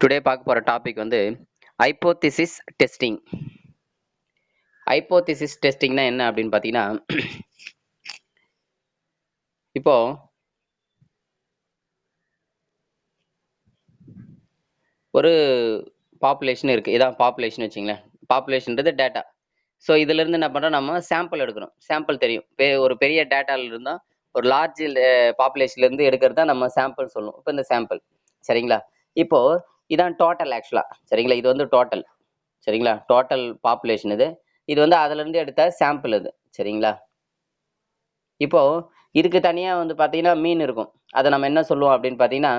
Today பார்க்க போகிற topic வந்து ஹைப்போதிசிஸ் டெஸ்டிங். ஹைப்போதிசிஸ் டெஸ்டிங்னா என்ன அப்படின்னு பார்த்தீங்கன்னா, இப்போ ஒரு பாப்புலேஷன் இருக்குது. இதான் பாப்புலேஷன் வச்சுங்களேன். பாப்புலேஷன்றது டேட்டா. ஸோ இதிலிருந்து என்ன பண்ணுறோம், நம்ம சாம்பிள் எடுக்கிறோம். சாம்பிள் தெரியும், ஒரு பெரிய டேட்டாவில் இருந்தால் ஒரு லார்ஜ் பாப்புலேஷன்லேருந்து எடுக்கிறது தான் நம்ம சாம்பிள் சொல்லுவோம். இப்போ இந்த சாம்பிள் சரிங்களா. இப்போது இதான் டோட்டல் ஆக்சுவலாக சரிங்களா. இது வந்து டோட்டல் சரிங்களா. டோட்டல் பாப்புலேஷன் இது வந்து அதிலிருந்து எடுத்த சாம்பிள் இது சரிங்களா. இப்போ இதுக்கு தனியாக வந்து பார்த்தீங்கன்னா மீன் இருக்கும். அதை நம்ம என்ன சொல்லுவோம் அப்படின்னு பார்த்தீங்கன்னா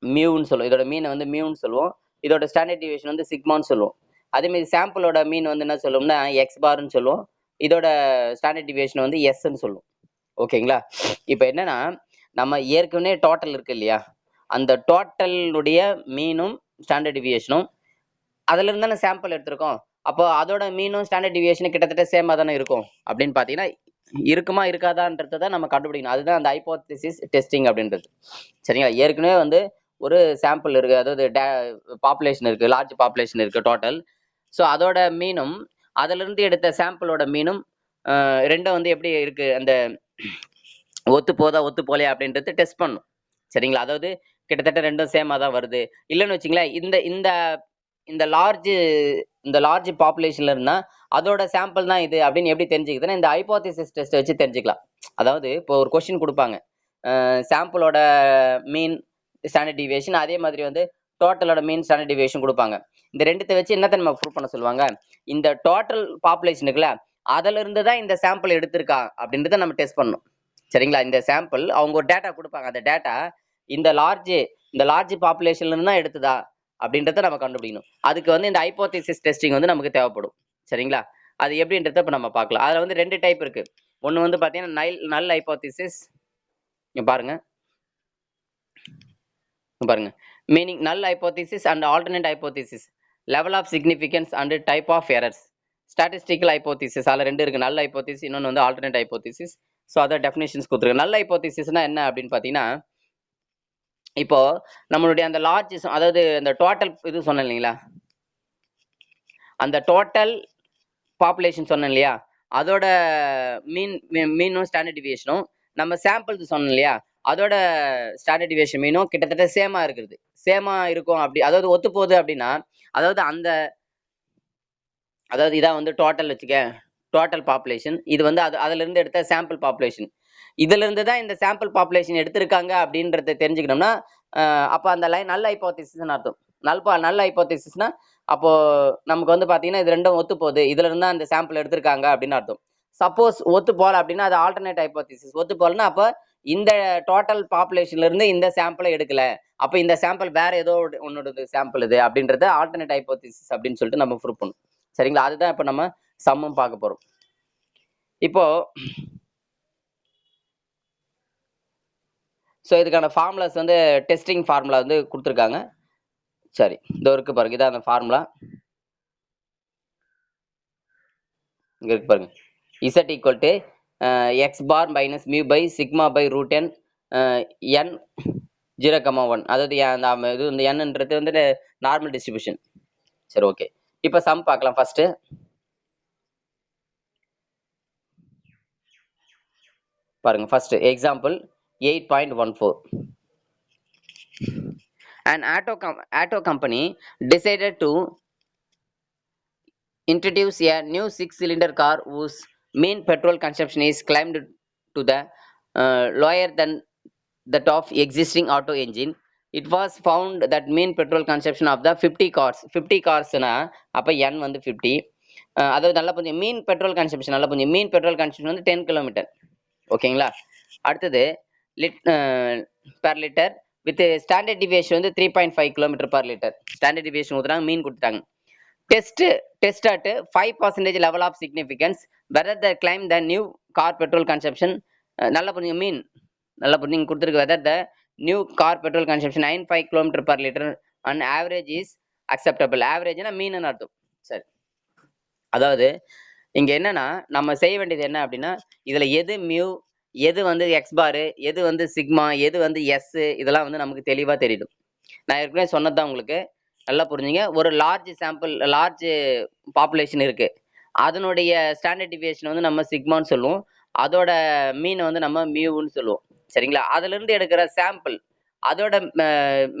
மியூன்னு சொல்லுவோம். இதோட மீனை வந்து மியூன்னு சொல்லுவோம். இதோட ஸ்டாண்டர்ட் டிவியேஷன் வந்து சிக்மான்னு சொல்லுவோம். அதேமாதிரி சாம்பிளோட மீன் வந்து என்ன சொல்லுவோம்னா எக்ஸ் பார்னு சொல்லுவோம். இதோட ஸ்டாண்டர்ட் டிவியேஷன் வந்து எஸ்ன்னு சொல்லுவோம். ஓகேங்களா. இப்போ என்னன்னா நம்ம ஏற்கனவே டோட்டல் இருக்கு இல்லையா, அந்த டோட்டலுடைய மீனும் ஸ்டாண்டர்ட் டிவியேஷனும் அதுல இருந்து தானே சாம்பிள் எடுத்திருக்கோம். அப்போ அதோட மீனும் ஸ்டாண்டர்ட் டிவியேஷன் கிட்டத்தட்ட சேமா தானே இருக்கும் அப்படின்னு பார்த்தீங்கன்னா, இருக்குமா இருக்காதான்றதை தான் நம்ம கண்டுபிடிக்கணும். அதுதான் அந்த ஹைப்போதிசிஸ் டெஸ்டிங் அப்படின்றது சரிங்களா. ஏற்கனவே வந்து ஒரு சாம்பிள் இருக்கு, அதாவது பாப்புலேஷன் இருக்கு, லார்ஜ் பாப்புலேஷன் இருக்கு டோட்டல். ஸோ அதோட மீனும் அதுல இருந்து எடுத்த சாம்பிளோட மீனும் ரெண்டும் வந்து எப்படி இருக்கு, அந்த ஒத்து போதா ஒத்து போலையா அப்படின்றது டெஸ்ட் பண்ணும் சரிங்களா. அதாவது கிட்டத்தட்ட ரெண்டும் சேமா தான் வருது இல்லைன்னு வச்சுங்களேன். இந்த இந்த இந்த லார்ஜ் பாப்புலேஷன்ல இருந்தா அதோட சாம்பிள் தான் இது அப்படின்னு எப்படி தெரிஞ்சுக்குதுன்னா இந்த ஹைப்போதிசிஸ் டெஸ்ட் வச்சு தெரிஞ்சுக்கலாம். அதாவது இப்போ ஒரு கொஸ்டின் கொடுப்பாங்க, சாம்பிளோட மீன் ஸ்டாண்டர்ட் டிவியேஷன், அதே மாதிரி வந்து டோட்டலோட மீன் ஸ்டாண்டர்ட் டிவியேஷன் கொடுப்பாங்க. இந்த ரெண்டுத்தை வச்சு என்னத்தை நம்ம ப்ரூவ் பண்ண சொல்லுவாங்க, இந்த டோட்டல் பாப்புலேஷன் இருக்குல்ல அதுல இருந்து தான் இந்த சாம்பிள் எடுத்திருக்கா அப்படின்றத நம்ம டெஸ்ட் பண்ணணும் சரிங்களா. இந்த சாம்பிள் அவங்க ஒரு டேட்டா கொடுப்பாங்க, அந்த டேட்டா இந்த லார்ஜ் பாப்புலேஷன்ல இருந்து தான் எடுத்ததா அப்படின்றத நம்ம கண்டுபிடிக்கணும். அதுக்கு வந்து இந்த ஹைப்போதிசிஸ் டெஸ்டிங் வந்து நமக்கு தேவைப்படும் சரிங்களா. அது எப்படின்றத இப்போ நம்ம பார்க்கலாம். அதில் வந்து ரெண்டு டைப் இருக்கு. ஒன்று வந்து பார்த்தீங்கன்னா நல் ஹைப்போதிசிஸ். பாருங்க meaning null hypothesis and alternate hypothesis, level of significance and type of errors, statistical hypothesis. அதில் ரெண்டு இருக்கு, நல் ஹைப்போதிசிஸ், இன்னொன்று வந்து ஆல்டர்னேட் ஹைப்போதிசிஸ். ஸோ அதை டெஃபினேஷன்ஸ் கொடுத்துருக்கு. நல் ஹைப்போதிசிஸ்னா என்ன அப்படின்னு பார்த்தீங்கன்னா, இப்போ நம்மளுடைய அந்த லார்ஜ், அதாவது அந்த டோட்டல் இது சொன்னேன் இல்லைங்களா, அந்த டோட்டல் பாப்புலேஷன் சொன்னேன் இல்லையா, அதோட மீனும் ஸ்டாண்டர்ட் டிவியேஷனும் நம்ம சாம்பிள் சொன்னோம் இல்லையா, அதோட ஸ்டாண்டர்ட் டிவியேஷன் மீனும் கிட்டத்தட்ட சேமா இருக்கும். அப்படி அதாவது ஒத்து போகுது அப்படின்னா, அதாவது இதான் வந்து டோட்டல் வச்சுக்க, டோட்டல் பாப்புலேஷன். இது வந்து அதுல இருந்து எடுத்த சாம்பிள் பாப்புலேஷன். இதுல இருந்து தான் இந்த சாம்பிள் பாப்புலேஷன் எடுத்திருக்காங்க அப்படின்றத தெரிஞ்சுக்கணும்னா அப்போ அந்த லைன் நல்ல ஹைப்போதிசிஸ்னு அர்த்தம். நல்ல ஹைப்போதிசிஸ்னா அப்போ நமக்கு வந்து பாத்தீங்கன்னா இது ரெண்டும் ஒத்து போகுது, இதுல இருந்தா அந்த சாம்பிள் எடுத்திருக்காங்க அப்படின்னு அர்த்தம். சப்போஸ் ஒத்து போல அப்படின்னா அது ஆல்டர்னேட் ஹைப்போதிசிஸ். ஒத்து போலன்னா அப்ப இந்த டோட்டல் பாப்புலேஷன்ல இருந்து இந்த சாம்பிளை எடுக்கல, அப்ப இந்த சாம்பிள் வேற ஏதோ ஒன்னோட சாம்பிள் இது அப்படின்றது ஆல்டர்னேட் ஹைப்போதிசிஸ் அப்படின்னு சொல்லிட்டு நம்ம ப்ரூவ் பண்ணணும் சரிங்களா. அதுதான் இப்ப நம்ம சம்மம் பார்க்க போறோம். இப்போ ஸோ இதுக்கான ஃபார்முலாஸ் வந்து டெஸ்டிங் ஃபார்முலா வந்து கொடுத்துருக்காங்க. சரி, இந்த இருக்கு பாருங்க, இதான் அந்த ஃபார்முலா. இங்க இருக்கு பாருங்க, Z equal to x bar minus mu by sigma by root n n 0,1. அதாவது அந்த இது இந்த என்னன்றது வந்து நார்மல் டிஸ்ட்ரிபியூஷன். சரி, ஓகே. இப்போ சம் பார்க்கலாம். ஃபர்ஸ்ட் பாருங்க, first example 8.14. An auto company decided to introduce a new 6-cylinder car whose mean petrol consumption is climbed to the lower than that of existing auto engine. It was found that mean petrol consumption of the 50 cars na அப்ப n வந்து 50. அதாவது நல்லா புரிஞ்சு, மீன் petrol consumption நல்லா புரிஞ்சு, மீன் petrol consumption வந்து 10 kilometre. ஓகேங்களா. அடுத்தது per litre with standard deviation வந்து 3.5 kilometre per litre. Standard deviation ஊத்துறாங்க, மீன் கொடுத்துட்டாங்க. Test at 5% level of significance whether the claim the new car petrol consumption நல்லா புரியுங்க, மீன் நல்லா புரியுங்க கொடுத்துருக்கு. whether the new car petrol consumption 9.5 km per liter and average is acceptable. ஆவரேஜ்னா மீன் அர்த்தம். சரி, அதாவது இங்க என்னன்னா நம்ம செய்ய வேண்டியது என்ன அப்படின்னா, இதுல எது மியூ, எது வந்து எக்ஸ் பாரு, எது வந்து சிக்மா, எது வந்து எஸ், இதெல்லாம் வந்து நமக்கு தெளிவா தெரியும். நான் ஏற்கனவே சொன்னது தான் உங்களுக்கு. நல்லா புரிஞ்சுங்க. ஒரு லார்ஜ் பாப்புலேஷன் இருக்கு. அதனுடைய ஸ்டாண்டர்ட் டிவியேஷன் வந்து நம்ம சிக்மான்னு சொல்லுவோம். அதோட மீன் வந்து நம்ம மியூன்னு சொல்லுவோம். சரிங்களா? அதிலிருந்து எடுக்கிற சாம்பிள் அதோட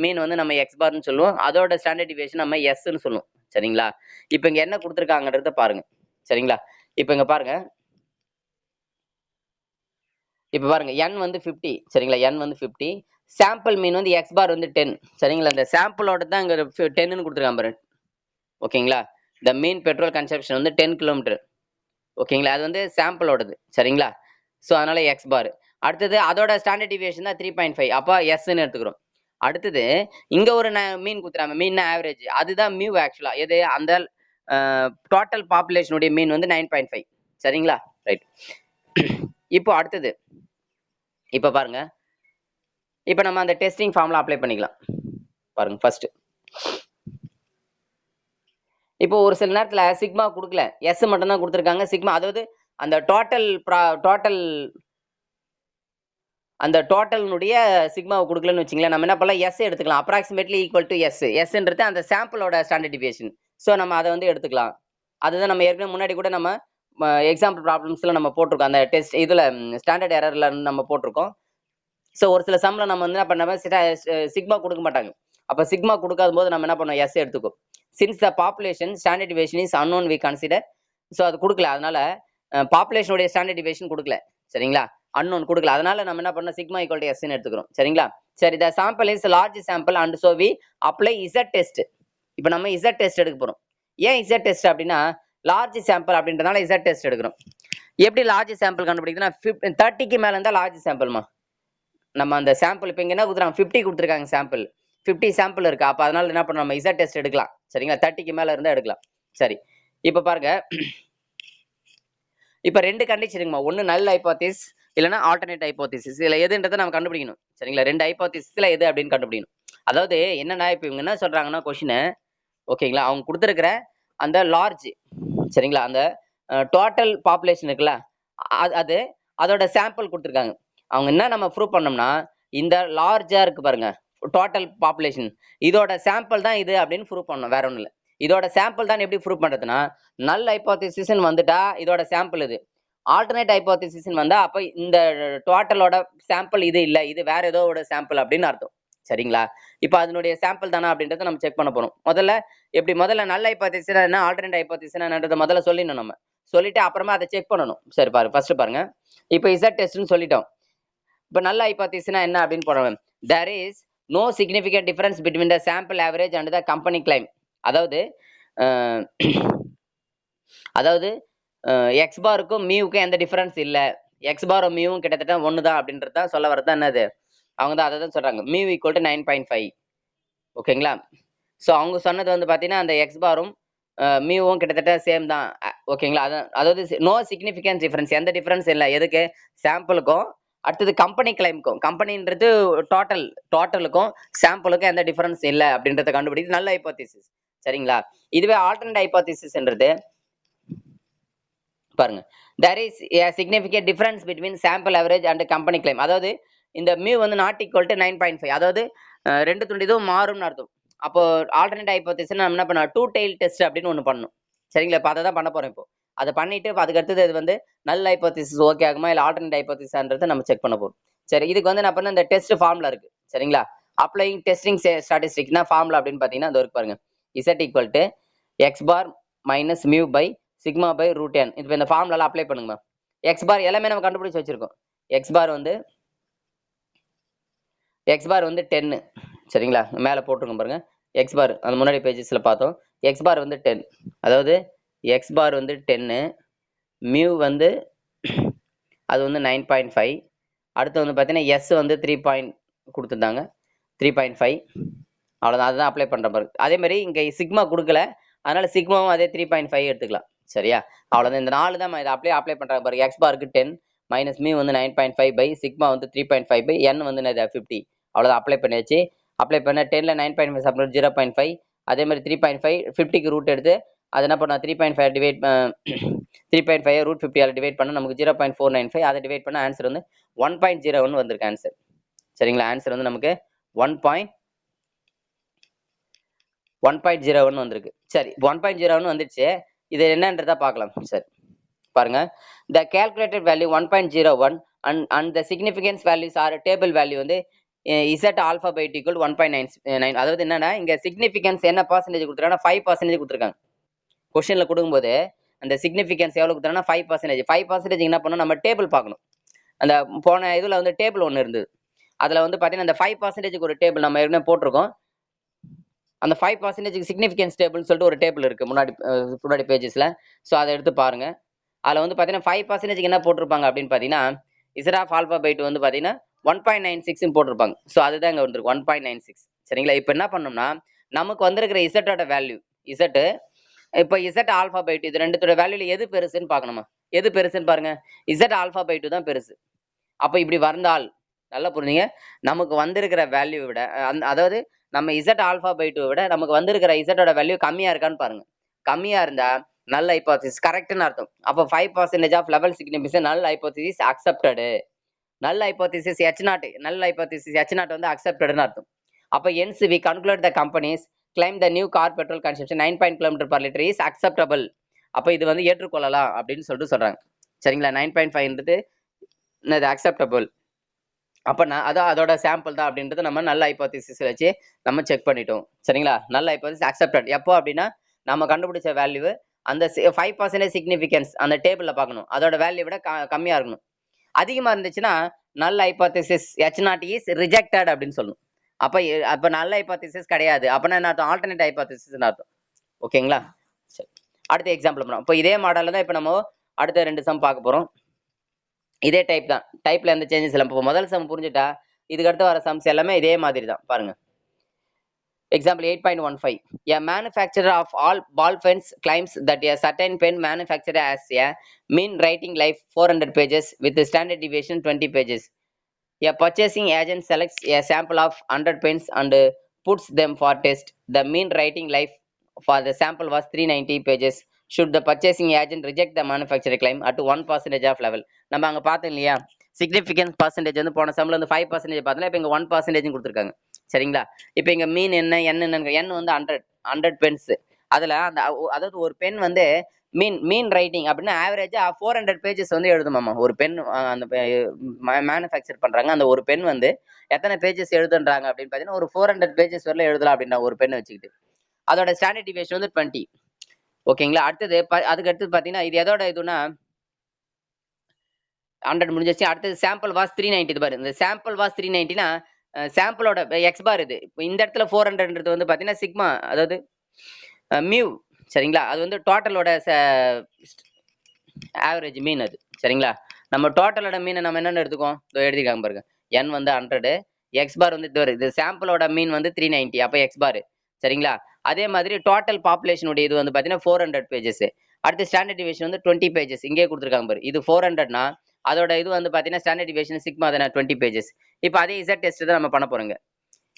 மீன் வந்து நம்ம எக்ஸ் பார்ன்னு சொல்லுவோம். அதோட ஸ்டாண்டர்ட் டிவியேஷன் நம்ம எஸ்ன்னு சொல்லுவோம். சரிங்களா? இப்ப இங்க என்ன குடுத்துருக்காங்கன்றத பாருங்க. சரிங்களா? இப்ப இங்க பாருங்க. இப்ப பாருங்க n வந்து 50 சரிங்களா? n வந்து 50. சாம்பிள் மீன் வந்து எக்ஸ் பார் வந்து 10 சரிங்களா? இந்த சாம்பிளோட தான் இங்க 10ன்னு குடுத்துருக்கான் பாருங்க. ஓகேங்களா? த மீன் பெட்ரோல் கன்சம்ப்ஷன் வந்து 10 கிலோமீட்டர். ஓகேங்களா? அது வந்து சாம்பிளோடது. சரிங்களா? ஸோ அதனால எக்ஸ் பார். அடுத்தது அதோட ஸ்டாண்டர்ட் டிவியேஷன் தான் 3.5. அப்ப எஸ்ன்னு எடுத்துக்கிறோம். அடுத்தது இங்க ஒரு மீன் குடுத்துறாங்க. மீன்னா ஆவரேஜ். அதுதான் மியூ ஆக்சுவலா. எது அந்த டோட்டல் பாப்புலேஷனுடைய மீன் வந்து 9.5. சரிங்களா? ரைட். இப்போ அடுத்தது. இப்ப பாருங்க. இப்ப நம்ம அந்த டெஸ்டிங் ஃபார்முலா அப்ளை பண்ணிக்கலாம். பாருங்க ஃபர்ஸ்ட். இப்போ ஒரு சில நேரத்துல சிக்மா குடுக்கல. எஸ் மட்டும் தான் குடுத்திருக்காங்க. சிக்மா அதாவது அந்த டோட்டல் அந்த டோட்டல்னுடைய சிக்மாவை குடுக்கலன்னு வச்சுங்களேன். நம்ம என்ன பண்ணலாம்? எஸ் எடுத்துக்கலாம். Approximately equal to S. எஸ்ன்றது அந்த சாம்பிளோட ஸ்டாண்டர்ட் டிவியேஷன். ஸோ நம்ம அத வந்து எடுத்துக்கலாம். அதுதான் நம்ம ஏற்கனவே முன்னாடி கூட நம்ம எக்ஸாம்பிள் ப்ராப்ளம்ஸ்ல நம்ம போட்டிருக்கோம். அந்த டெஸ்ட் இதுல ஸ்டாண்டர்ட் எரர்ல நம்ம போட்டிருக்கோம். ஸோ ஒரு சில சம்ல நம்ம வந்து என்ன பண்ணோம்? சிக்மா குடுக்க மாட்டாங்க. அப்ப சிக்மா குடுக்காதபோது நம்ம என்ன பண்ணோம்? எஸ் எடுத்துக்குவோம். Since the population standard deviation is unknown we consider. So அது குடுக்கல. அதனால பாப்புலேஷனுடைய ஸ்டாண்டர்ட் டிவியேஷன் குடுக்கல. சரிங்களா? அன்னோன் குடுக்கல. அதனால நம்ம என்ன பண்ணோம்? சிக்மா ஈக்குவல் டு எஸ்ன்னு எடுத்துக்கிறோம். சரிங்களா? சரி the sample is large sample and so we apply Z test. இப்ப நம்ம இசட் டெஸ்ட் எடுக்க போறோம். ஏன் இசட் டெஸ்ட் அப்படின்னா லார்ஜ் சாம்பிள் அப்படின்றதுனால இசட் டெஸ்ட் எடுக்கிறோம். எப்படி லார்ஜ் சாம்பிள் கண்டுபிடிக்குதுன்னா 30க்கு மேல இருந்தா லார்ஜ் சாம்பிள்மா. நம்ம அந்த சாம்பிள் இப்ப இங்க என்ன குடுத்துறாங்க? 50 குடுத்துருக்காங்க சாம்பிள். 50 சாம்பிள் இருக்கு. அப்ப அதனால என்ன பண்ணணும்? நம்ம இசட் டெஸ்ட் எடுக்கலாம். சரிங்களா? 30க்கு மேல இருந்தா எடுக்கலாம். சரி. இப்ப பாருங்க. இப்ப 2 கண்டிஷன் இருக்குமா. ஒண்ணு நல் ஹைபோதீசிஸ் இல்லன்னா ஆல்டர்னேட் ஹைபோதீசிஸ். இதுல எதுன்றத நம்ம கண்டுபிடிக்கணும். சரிங்களா? 2 ஹைபோதீசிஸ்ல எது அப்படின்னு கண்டுபிடிக்கணும். அதாவது என்னன்னா இப்ப இவங்க என்ன சொல்றாங்கன்னா கொஸ்டின் ஓகேங்களா? அவங்க குடுத்திருக்கிற அந்த லார்ஜ் சரிங்களா? அந்த டோட்டல் பாப்புலேஷன் இருக்குல்ல? அது அதோட சாம்பிள் குடுத்திருக்காங்க. அவங்க என்ன நம்ம ப்ரூவ் பண்ணோம்னா இந்த லார்ஜா இருக்கு பாருங்க. டோட்டல் பாப்புலேஷன் இதோட சாம்பிள் தான் இது அப்படின்னு ப்ரூவ் பண்ணணும். வேற ஒண்ணும் இல்ல. இதோட சாம்பிள் தான் எப்படி ப்ரூவ் பண்றதுன்னா நல் ஹைபோதீசிஸ் வந்துட்டா இதோட சாம்பிள் இது. ஆல்டர்னேட் ஹைபோதீசிஸ் வந்தா அப்ப இந்த டோட்டலோட சாம்பிள் இது இல்ல. இது வேற ஏதோட சாம்பிள் அப்படின்னு அர்த்தம். சரிங்களா? இப்ப அதனுடைய சாம்பிள் தானா அப்படின்றத நம்ம செக் பண்ண போறோம். முதல்ல நல் ஹைபோதீசிஸ் என்ன ஆல்டர்னேட் ஹைபோதீசிஸ் என்னன்றத முதல்ல சொல்லிடணும் நம்ம. சொல்லிட்டு அப்புறமா அதை செக் பண்ணணும். சரி பாருங்க ஃபர்ஸ்ட் பாருங்க. இப்ப இசட் டெஸ்ட்னு சொல்லிட்டோம். இப்ப நல்ல ஹைபோதீசிஸ்னா என்ன அப்படின்னு போறோம். there is no significant difference between the sample average and the company claim. அதாவது அதாவது எக்ஸ் பாருக்கும் மியூக்கும் எந்த டிஃபரன்ஸ் இல்ல. எக்ஸ் பாரும் மியூவும் கிட்டத்தட்ட ஒண்ணுதான் அப்படின்றது தான் சொல்ல வரது என்னது. அவங்க தான் அதை தான் சொல்றாங்க. Mu equal to 9.5. ஓகேங்களா? ஸோ அவங்க சொன்னது வந்து பாத்தீங்கன்னா அந்த எக்ஸ் பாரும் மியூவும் கிட்டத்தட்ட சேம் தான். ஓகேங்களா? அதாவது நோ சிக்னிஃபிகன்ஸ் டிஃபரன்ஸ் எந்த டிஃபரன்ஸ் இல்லை. எதுக்கு? சாம்பிளுக்கும் அடுத்தது கம்பெனி கிளைமுக்கும். கம்பெனின்றது டோட்டலுக்கும் சாம்பிளுக்கும் எந்த டிஃபரன்ஸ் இல்லை அப்படின்றத கண்டுபிடிச்சு நல்ல ஹைபோதீசிஸ். சரிங்களா? இதுவே ஆல்டர்னேட் ஹைபோதீசிஸ்ன்றது பாருங்க. there is a significant difference between sample average and company claim. அதாவது இந்த மியூ வந்து நாட் ஈக்குவல் டு 9.5. அதாவது ரெண்டு துண்டு இதுவும் மாறும்னு அர்த்தம். அப்போ ஆல்டர்னேட் ஹைபோதீசிஸ் நம்ம என்ன பண்ணோம்? 2 tail டெஸ்ட் அப்படின்னு ஒண்ணு பண்ணணும். சரிங்களா? இப்ப அதை தான் பண்ண போறோம் இப்போ. அதை பண்ணிட்டு அதுக்கு அடுத்தது இது வந்து நல் ஹைபோதீசிஸ் ஓகே ஆகுமா இல்ல ஆல்டர்னேட் ஹைபோதீசிஸ்ன்றதை நம்ம செக் பண்ண போறோம். சரி இதுக்கு வந்து நான் பண்ண இந்த டெஸ்ட் ஃபார்முலா இருக்கு. சரிங்களா? அப்ளைங் டெஸ்டிங் ஸ்டாட்டிஸ்டிக்ஸ்னா ஃபார்முலா அப்படின்னு பாத்தீங்கன்னா அது இருக்கு பாருங்க. z equal to x bar minus mu by sigma by root n. இப்போ இந்த ஃபார்முலால அப்ளை பண்ணுங்க. எக்ஸ் பார் எல்லாமே நம்ம கண்டுபிடிச்சு வச்சிருக்கோம். எக்ஸ் பார் வந்து 10. சரிங்களா? மேல போட்டுருங்க பாருங்க. எக்ஸ் பார் அந்த முன்னாடி பேஜஸ்ல பார்த்தோம். எக்ஸ் பார் வந்து 10. அதாவது எக்ஸ் பார் வந்து 10, மியூ வந்து அது வந்து 9.5. அடுத்து வந்து பார்த்தீங்கன்னா எஸ் வந்து 3 கொடுத்துருந்தாங்க. 3.5. அவ்வளோதான். அதுதான் அப்ளை பண்ற பாருங்க. அதே மாதிரி இங்க சிக்மா கொடுக்கல. அதனால சிக்மாவும் அதே 3.5 எடுத்துக்கலாம். சரியா? அவ்வளோதான். இந்த 4 தான் இதை அப்ளை பண்றாங்க பாருங்க. எக்ஸ் பாருக்கு 10 மைனஸ் மியூ வந்து 9.5 பை சிக்மா வந்து 3.5 பை n வந்து 50. அவ்வளோதான் அப்ளை பண்ணியாச்சு. அப்ளை பண்ண 10ல 9.5 சாப்பிட்டு 0.5. அதே மாதிரி 3.5 50க்கு ரூட் எடுத்து அது என்ன பண்ணா 3.5 டிவைட் 3.5 ரூட் 50 டிவைட் பண்ண நமக்கு 0.495. அதை டிவைட் பண்ண ஆன்சர் வந்து 1.01 வந்திருக்கு ஆன்சர். சரிங்களா? ஆன்சர் வந்து நமக்கு 1. 1.01 வந்திருக்கு. சரி 1.01 வந்துடுச்சு. இது என்னன்றதா பார்க்கலாம். சரி பாருங்க. The calculated value 1.01 and the significance values are table value வந்து z alpha by t equal 1.9. அதாவது என்னன்னா இங்க சிக்னிஃபிகன்ஸ் என்ன பர்சன்டேஜ் கொடுத்துருக்காங்க 5% கொடுத்துருக்காங்க. கொஸ்டின்ல கொடுக்கும்போது அந்த சிக்னிஃபிகன்ஸ் எவ்வளவு கொடுத்துருக்காங்கன்னா 5%. 5% என்ன பண்ணணும், நம்ம டேபிள் பார்க்கணும். அந்த போன இதுல வந்து டேபிள் ஒன்று இருந்தது. அதுல வந்து பாத்தீங்கன்னா அந்த 5%க்கு ஒரு டேபிள் நம்ம ஏற்கனவே போட்டிருக்கோம். அந்த 5% சிக்னிஃபிகன்ஸ் டேபிள்னு சொல்லிட்டு ஒரு டேபிள் இருக்கு முன்னாடி பேஜஸ்ல. ஸோ அதை எடுத்து பாருங்க. அதுல வந்து பாத்தீங்கன்னா 5% என்ன போட்டிருப்பாங்க அப்படின்னு பாத்தீங்கன்னா இசட் ஆஃப் ஆல்பா பை 2 வந்து பாத்தீங்கன்னா 1.96 போட்டிருப்பாங்க. ஸோ அதுதான் இங்க வந்துருக்கு 1.96. சரிங்களா? இப்போ என்ன பண்ணோம்னா நமக்கு வந்திருக்கிற இசட்டோட வேல்யூ இசட், இப்போ இசட் ஆல்பா பை 2 இது ரெண்டுத்தோட வேல்யூல எது பெருசுன்னு பார்க்கணுமா? எது பெருசுன்னு பாருங்க. இசட் ஆல்பா பை 2 தான் பெருசு. அப்ப இப்படி வந்தால் நல்லா புரிஞ்சுங்க, நமக்கு வந்திருக்கிற வேல்யூ விட அதாவது நம்ம இசட் ஆல்பா பை 2 விட நமக்கு வந்திருக்கிற இசட்டோட வேல்யூ கம்மியா இருக்கான்னு பாருங்க. கம்மியா இருந்தா நல் ஹைபோதசிஸ் கரெக்ட்னு அர்த்தம். அப்போ 5% ஆஃப் லெவல் சிக்னிஃபிகன்ஸ் நல் ஹைபோதசிஸ் அக்செப்டடு. நல் ஹைபோதசிஸ் H0 நல் ஹைபோதசிஸ் H0 வந்து அக்செப்டடுன்னு அர்த்தம். அப்போ hence we conclude the companies claim the new car petrol consumption 9 km/liter is acceptable. அப்போ இது வந்து ஏற்றுக்கொள்ளலாம் அப்படின்னு சொல்லிட்டு சொல்றாங்க. சரிங்களா? 9.5ன்றது இது அக்செப்டபிள். அப்ப அதான் அதோட சாம்பிள் தான் அப்படின்றது நம்ம நல்ல ஹைபோதசிஸ் வச்சு நம்ம செக் பண்ணிட்டோம். சரிங்களா? நல்ல ஹைபோதசிஸ் அக்செப்டட். எப்போ அப்படின்னா நம்ம கண்டுபிடிச்ச வேல்யூ அந்த 5% சிக்னிஃபிகன்ஸ் அந்த டேபிள்ல பார்க்கணும். அதோட வேல்யூ விட கம்மியா இருக்கணும். அதிகமா இருந்துச்சுன்னா நல்ல ஹைபோதசிஸ் H0 இஸ் ரிஜெக்டட் அப்படின்னு சொல்லணும். அப்ப நல்ல ஹைபோதசிஸ் கிடையாது. அப்பனா என்ன அர்த்தம்? ஆல்டர்னேட் ஹைபோதசிஸ் அர்த்தம். ஓகேங்களா? சரி, அடுத்த எக்ஸாம்பிள் பண்ணலாம். இப்போ இதே மாடல்ல தான் இப்போ நம்ம அடுத்த 2 சம் பார்க்க போறோம். இதே டைப் தான். டைப்ல எந்த சேஞ்சஸ் இல்லை. இப்போ முதல் சம் புரிஞ்சுட்டா இதுக்கு அடுத்து வர சம்ஸ் எல்லாமே இதே மாதிரி தான். பாருங்க. Example 8.15. A manufacturer of all ball pens claims that a certain pen manufacturer has a mean writing life 400 pages with a standard deviation 20 pages. A purchasing agent selects a sample of 100 pens and puts them for test. The mean writing life for the sample was 390 pages. Should the purchasing agent reject the manufacturer claim at 1% of level? நம்ம அங்க பார்த்தோம் இல்லையா, significance percentage வந்து போன சம்ல வந்து 5% பார்த்தோம்னா இப்போ இங்க 1% கொடுத்துருக்காங்க. சரிங்களா? இப்போ இங்க மீன் என்ன என் வந்து 100 பென்ஸ். அதுல அந்த அதாவது ஒரு பென் வந்து மீன் ரைட்டிங் அப்படின்னா ஆவரேஜா 400 பேஜஸ் வந்து எழுதுமாமா ஒரு பென். அந்த மேனுஃபேக்சர் பண்றாங்க. அந்த ஒரு பென் வந்து எத்தனை பேஜஸ் எழுதுன்றாங்க அப்படின்னு பாத்தீங்கன்னா ஒரு 400 பேஜஸ் வரல எழுதலாம் அப்படின்னா ஒரு பென் வச்சுக்கிட்டு. அதோட ஸ்டாண்டர்ட் டிவியேஷன் வந்து 20. ஓகேங்களா? அடுத்தது அதுக்கு அடுத்தது பாத்தீங்கன்னா இது எதோட இதுனா 100 முடிஞ்சிச்சு. அடுத்தது சாம்பிள் வாஸ் 390. பாரு, இந்த சாம்பிள் வாஸ் 390னா சாம்பிளோட எக்ஸ் பார் இது. இந்த இடத்துல 400ன்றது வந்து பாத்தீங்கன்னா சிக்மா, அதாவது மியூ. சரிங்களா? அது வந்து டோட்டலோட ஆவரேஜ் மீன் அது. சரிங்களா? நம்ம டோட்டலோட மீனை நம்ம என்னென்ன எடுத்துக்கோம், எழுதிக்காங்க பாருங்க. n வந்து 100, எக்ஸ் பார் வந்து இது சாம்பிளோட மீன் வந்து 390. அப்போ எக்ஸ் பார். சரிங்களா? அதே மாதிரி டோட்டல் பாப்புலேஷனுடைய இது வந்து பாத்தீங்கன்னா 400 பேஜஸ். அடுத்து ஸ்டாண்டர்ட் டிவியேஷன் வந்து 20 பேஜஸ். இங்கே கொடுத்துருக்காங்க பாரு. இது 400னா அதோட இது வந்து பாத்தீங்கன்னா ஸ்டாண்டர்ட் டிவியேஷன் சிக்மா தானே 20 பேஜஸ். இப்போ அதே இசட் டெஸ்ட் தான் நம்ம பண்ண போறோங்க.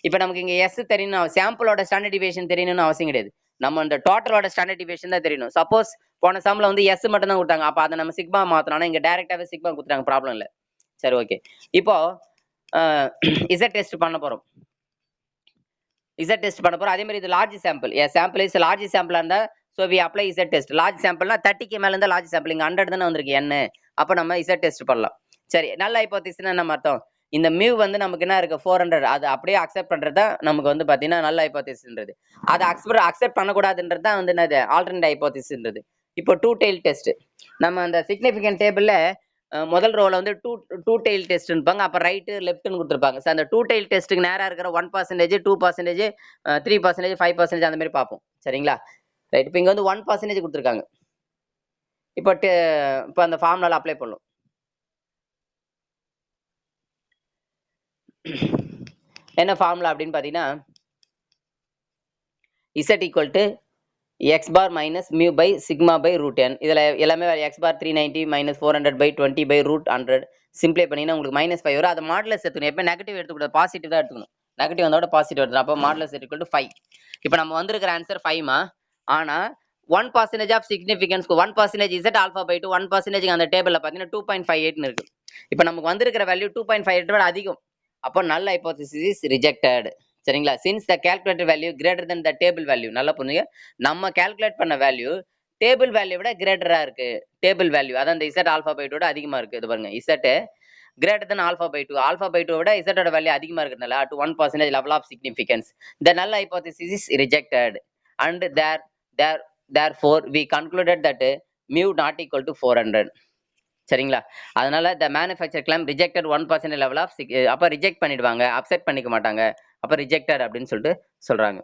இப்போ நமக்கு இங்க எஸ் தெரியணும், சாம்பிளோட ஸ்டாண்டர்ட் டிவியேஷன் தெரியணும்னு அவசியம் கிடையாது. நம்ம இந்த டோட்டலோட ஸ்டாண்டர்ட் டிவியேஷன் தான் தெரியணும். சப்போஸ் போன சம்ல வந்து எஸ் மட்டும் தான் கொடுத்தாங்க, அப்ப அதை நம்ம சிக்மா மாத்தணும். இங்க டைரக்டாவே சிக்மா கொடுத்துறாங்க, ப்ராப்ளம் இல்லை. சரி, ஓகே. இப்போ இசட் டெஸ்ட் பண்ண போறோம். இசட் டெஸ்ட் பண்ண போறோம். அதே மாதிரி இது large sample. Sample is large சாம்பிளா இருந்தா so we apply z test. Large சாம்பிள்னா 30க்கு மேல இருந்தா லார்ஜ் சாம்பிள். இங்க 100 தானே வந்திருக்கு n. அப்ப நம்ம z டெஸ்ட் பண்ணலாம். சரி, நல்ல ஹைபோதசிஸ்னா என்ன அர்த்தம்? இந்த மியூ வந்து நமக்கு என்ன இருக்கு 400, அது அப்படியே அக்செப்ட் பண்றது தான் நமக்கு வந்து பாத்தீங்கன்னா நல்ல ஹைபோதசிஸ்ன்றது. அதை அக்செப்ட் பண்ணக்கூடாதுன்றது தான் வந்து என்னது ஆல்டர்னேட் ஹைபோதசிஸ்ன்றது. இப்போ டூ டெயில் டெஸ்ட். நம்ம அந்த சிக்னிஃபிகன்ட் டேபிள்ல முதல் ரோல வந்து டூ டெயில் டெஸ்ட் இருப்பாங்க. அப்ப ரைட்டு லெஃப்ட்னு கொடுத்துருப்பாங்க. ஸோ அந்த டூ டெயில் டெஸ்ட்டுக்கு நேரா இருக்கிற 1%, 2%, 3%, 5% அந்த மாதிரி பார்ப்போம். சரிங்களா? ரைட். இப்போ இங்க வந்து 1% கொடுத்துருக்காங்க. இப்போ அந்த ஃபார்முலால அப்ளை பண்ணலாம். என்ன ஃபார்முலா அப்படின்னு பாத்தீங்கன்னா z equal to x bar minus mu by sigma by root n. இதுல எல்லாமே x bar 390 minus 400 by 20 by root 100 சிம்பிளை பண்ணீங்கன்னா உங்களுக்கு -5 வரும். அதை மாடுலஸ் எடுத்துக்கணும். எப்போ நெகட்டிவ் எடுத்துக்கூடாது, பாசிட்டிவ் தான் எடுத்துக்கணும். நெகட்டிவ் வந்தோட பாசிட்டிவ் எடுத்துக்கணும். அப்போ மாடுலஸ் equal to 5. இப்போ நம்ம வந்திருக்கிற ஆன்சர் 5மா. ஆனா 1% of significance 1% z alpha by 2 1% அந்த டேபிள்ல பாத்தீங்கன்னா 2.58 இருக்கு. இப்போ நமக்கு வந்திருக்கிற வேல்யூ 2.58 விட அதிகம். அப்போ நல்ல ஹைபோதசிஸ் இஸ் ரிஜெக்டட். சரிங்களா? Since the calculated value greater than the table value. நல்லா புரிஞ்சுங்க. நம்ம கால்குலேட் பண்ண வேல்யூ டேபிள் வேல்யூ விட கிரேட்டரா இருக்கு. டேபிள் வேல்யூ அதான் இந்த Z ஆல்பா பை 2 விட அதிகமா இருக்கு. இது பாருங்க. Z greater than alpha by 2. Alpha by 2 விட Z ஓட வேல்யூ அதிகமா இருக்கிறதுனால to 1% level of significance. The null hypothesis is rejected and there therefore we concluded that mu not equal to 400. சரிங்களா? அதனால the manufacturer claim rejected 1% level of அப்ப reject பண்ணிடுவாங்க. Accept பண்ணிக்க மாட்டாங்க. அப்ப ரிஜெக்டட் அப்படின்னு சொல்லிட்டு சொல்றாங்க.